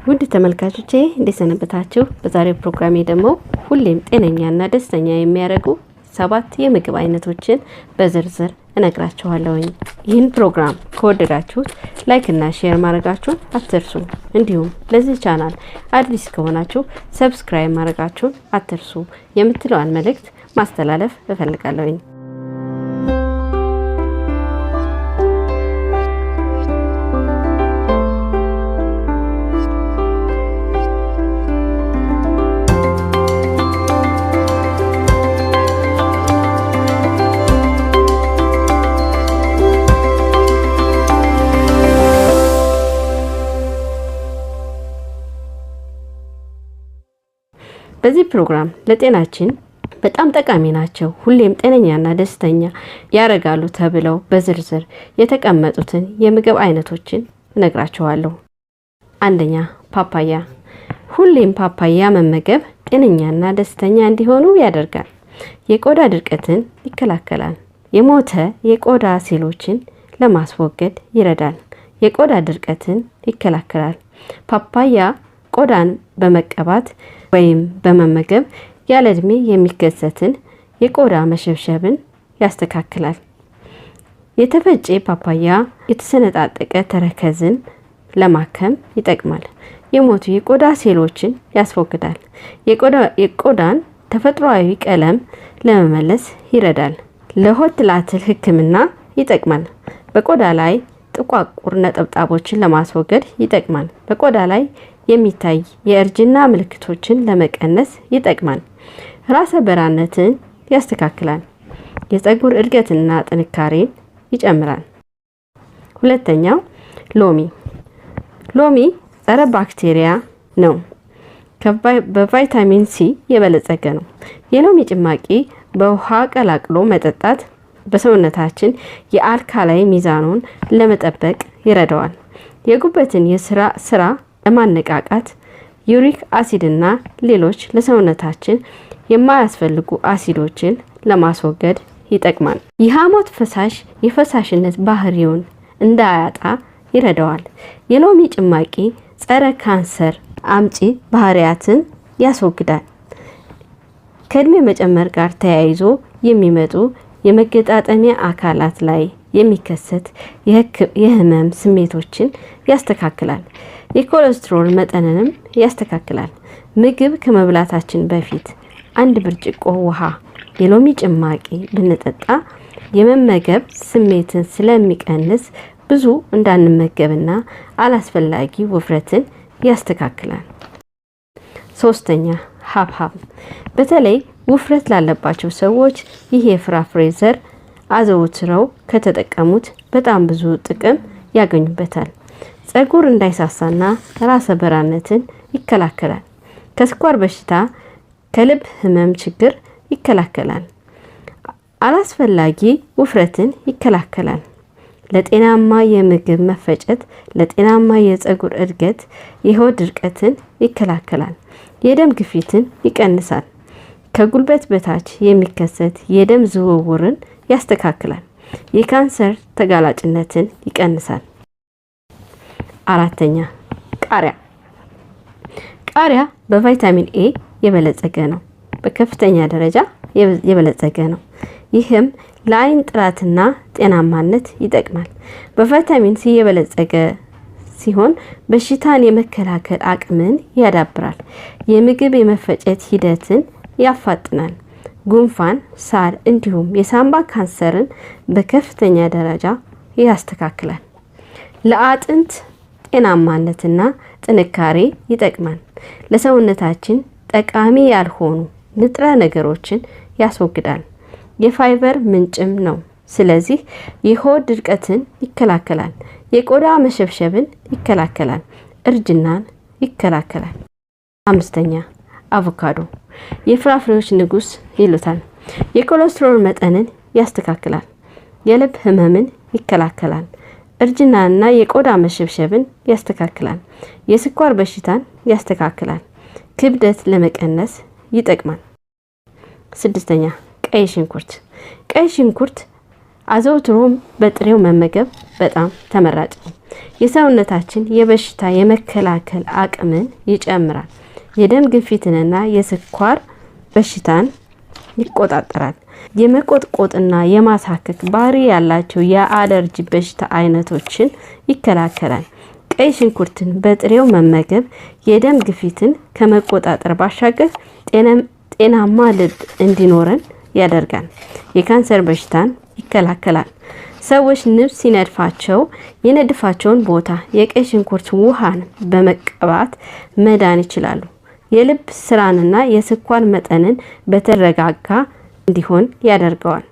ውድ ተመልካቾቼ እንዴት ሰነበታችሁ? በዛሬው ፕሮግራሜ ደግሞ ሁሌም ጤነኛና ደስተኛ የሚያደርጉ 7 የምግብ አይነቶችን በዝርዝር እነግራችኋለሁኝ። ይህን ፕሮግራም ከወደዳችሁት ላይክ እና ሼር ማድረጋችሁን አትርሱ። እንዲሁም ለዚህ ቻናል አዲስ ከሆናችሁ ሰብስክራይብ ማድረጋችሁን አትርሱ የምትለዋን መልእክት ማስተላለፍ እፈልጋለሁኝ። በዚህ ፕሮግራም ለጤናችን በጣም ጠቃሚ ናቸው፣ ሁሌም ጤነኛና ደስተኛ ያደርጋሉ ተብለው በዝርዝር የተቀመጡትን የምግብ አይነቶችን እነግራችኋለሁ። አንደኛ ፓፓያ። ሁሌም ፓፓያ መመገብ ጤነኛና ደስተኛ እንዲሆኑ ያደርጋል። የቆዳ ድርቀትን ይከላከላል። የሞተ የቆዳ ሴሎችን ለማስወገድ ይረዳል። የቆዳ ድርቀትን ይከላከላል። ፓፓያ ቆዳን በመቀባት ወይም በመመገብ ያለ እድሜ የሚከሰትን የቆዳ መሸብሸብን ያስተካክላል። የተፈጨ ፓፓያ የተሰነጣጠቀ ተረከዝን ለማከም ይጠቅማል። የሞቱ የቆዳ ሴሎችን ያስወግዳል። የቆዳን ተፈጥሮአዊ ቀለም ለመመለስ ይረዳል። ለሆድ ትላትል ሕክምና ይጠቅማል። በቆዳ ላይ ጥቋቁር ነጠብጣቦችን ለማስወገድ ይጠቅማል። በቆዳ ላይ የሚታይ የእርጅና ምልክቶችን ለመቀነስ ይጠቅማል። ራሰ በራነትን ያስተካክላል። የፀጉር እድገትና ጥንካሬን ይጨምራል። ሁለተኛው ሎሚ። ሎሚ ጸረ ባክቴሪያ ነው። በቫይታሚን ሲ የበለጸገ ነው። የሎሚ ጭማቂ በውሃ ቀላቅሎ መጠጣት በሰውነታችን የአልካላይ ሚዛኑን ለመጠበቅ ይረዳዋል። የጉበትን ስራ ለማነቃቃት ዩሪክ አሲድና ሌሎች ለሰውነታችን የማያስፈልጉ አሲዶችን ለማስወገድ ይጠቅማል። የሐሞት ፈሳሽ የፈሳሽነት ባህሪውን እንዳያጣ ይረዳዋል። የሎሚ ጭማቂ ጸረ ካንሰር አምጪ ባህሪያትን ያስወግዳል። ከእድሜ መጨመር ጋር ተያይዞ የሚመጡ የመገጣጠሚያ አካላት ላይ የሚከሰት የህመም ስሜቶችን ያስተካክላል። የኮሌስትሮል መጠንንም ያስተካክላል። ምግብ ከመብላታችን በፊት 1 ብርጭቆ ውሃ የሎሚ ጭማቂ ብንጠጣ የመመገብ ስሜትን ስለሚቀንስ ብዙ እንዳንመገብና አላስፈላጊ ውፍረትን ያስተካክላል። ሶስተኛ ሐብሐብ። በተለይ ውፍረት ላለባቸው ሰዎች ይህ የፍራፍሬ ዘር አዘውትረው ከተጠቀሙት በጣም ብዙ ጥቅም ያገኙበታል። ፀጉር እንዳይሳሳና ራሰ በራነትን ይከላከላል። ከስኳር በሽታ፣ ከልብ ህመም ችግር ይከላከላል። አላስፈላጊ ውፍረትን ይከላከላል። ለጤናማ የምግብ መፈጨት፣ ለጤናማ የፀጉር እድገት፣ የሆድ ድርቀትን ይከላከላል። የደም ግፊትን ይቀንሳል። ከጉልበት በታች የሚከሰት የደም ዝውውርን ያስተካክላል። የካንሰር ተጋላጭነትን ይቀንሳል። አራተኛ ቃሪያ። ቃሪያ በቫይታሚን ኤ የበለጸገ ነው። በከፍተኛ ደረጃ የበለጸገ ነው። ይህም ለአይን ጥራትና ጤናማነት ይጠቅማል። በቫይታሚን ሲ የበለጸገ ሲሆን በሽታን የመከላከል አቅምን ያዳብራል። የምግብ የመፈጨት ሂደትን ያፋጥናል። ጉንፋን፣ ሳል እንዲሁም የሳምባ ካንሰርን በከፍተኛ ደረጃ ያስተካክላል። ለአጥንት ጤናማነትና ጥንካሬ ይጠቅማል። ለሰውነታችን ጠቃሚ ያልሆኑ ንጥረ ነገሮችን ያስወግዳል። የፋይበር ምንጭም ነው። ስለዚህ የሆድ ድርቀትን ይከላከላል። የቆዳ መሸብሸብን ይከላከላል። እርጅናን ይከላከላል። አምስተኛ አቮካዶ። የፍራፍሬዎች ንጉስ ይሉታል። የኮሌስትሮል መጠንን ያስተካክላል። የልብ ህመምን ይከላከላል። እርጅናና የቆዳ መሸብሸብን ያስተካክላል። የስኳር በሽታን ያስተካክላል። ክብደት ለመቀነስ ይጠቅማል። ስድስተኛ ቀይ ሽንኩርት። ቀይ ሽንኩርት አዘውትሮም በጥሬው መመገብ በጣም ተመራጭ ነው። የሰውነታችን የበሽታ የመከላከል አቅምን ይጨምራል። የደም ግፊትንና የስኳር በሽታን ይቆጣጠራል። የመቆጥቆጥና የማሳከክ ባህሪ ያላቸው የአለርጂ በሽታ አይነቶችን ይከላከላል። ቀይ ሽንኩርትን በጥሬው መመገብ የደም ግፊትን ከመቆጣጠር ባሻገር ጤናማ ልብ እንዲኖረን ያደርጋል። የካንሰር በሽታን ይከላከላል። ሰዎች ንብ ሲነድፋቸው የነድፋቸውን ቦታ የቀይ ሽንኩርት ውሃን በመቀባት መዳን ይችላሉ። የልብ ስራንና የስኳር መጠንን በተረጋጋ እንዲሆን ያደርገዋል።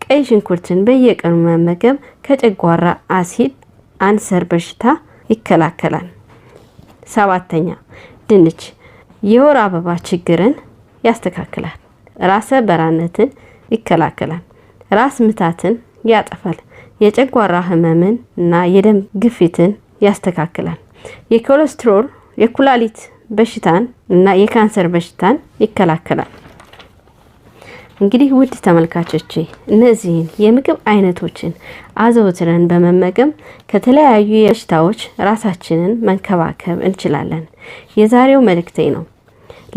ቀይ ሽንኩርትን በየቀኑ መመገብ ከጨጓራ አሲድ አንሰር በሽታ ይከላከላል። 7ኛ ድንች የወር አበባ ችግርን ያስተካክላል። ራሰ በራነትን ይከላከላል። ራስ ምታትን ያጠፋል። የጨጓራ ህመምን እና የደም ግፊትን ያስተካክላል። የኮሌስትሮል የኩላሊት በሽታን እና የካንሰር በሽታን ይከላከላል። እንግዲህ ውድ ተመልካቾቼ እነዚህን የምግብ አይነቶችን አዘውትረን በመመገብ ከተለያዩ በሽታዎች ራሳችንን መንከባከብ እንችላለን። የዛሬው መልእክቴ ነው።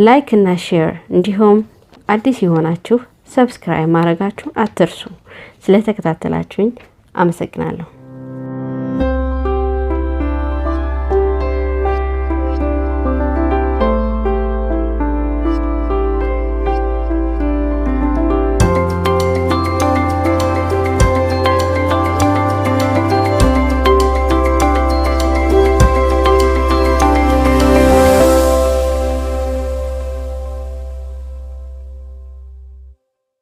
ላይክ እና ሼር እንዲሁም አዲስ የሆናችሁ ሰብስክራይብ ማድረጋችሁን አትርሱ። ስለተከታተላችሁኝ አመሰግናለሁ።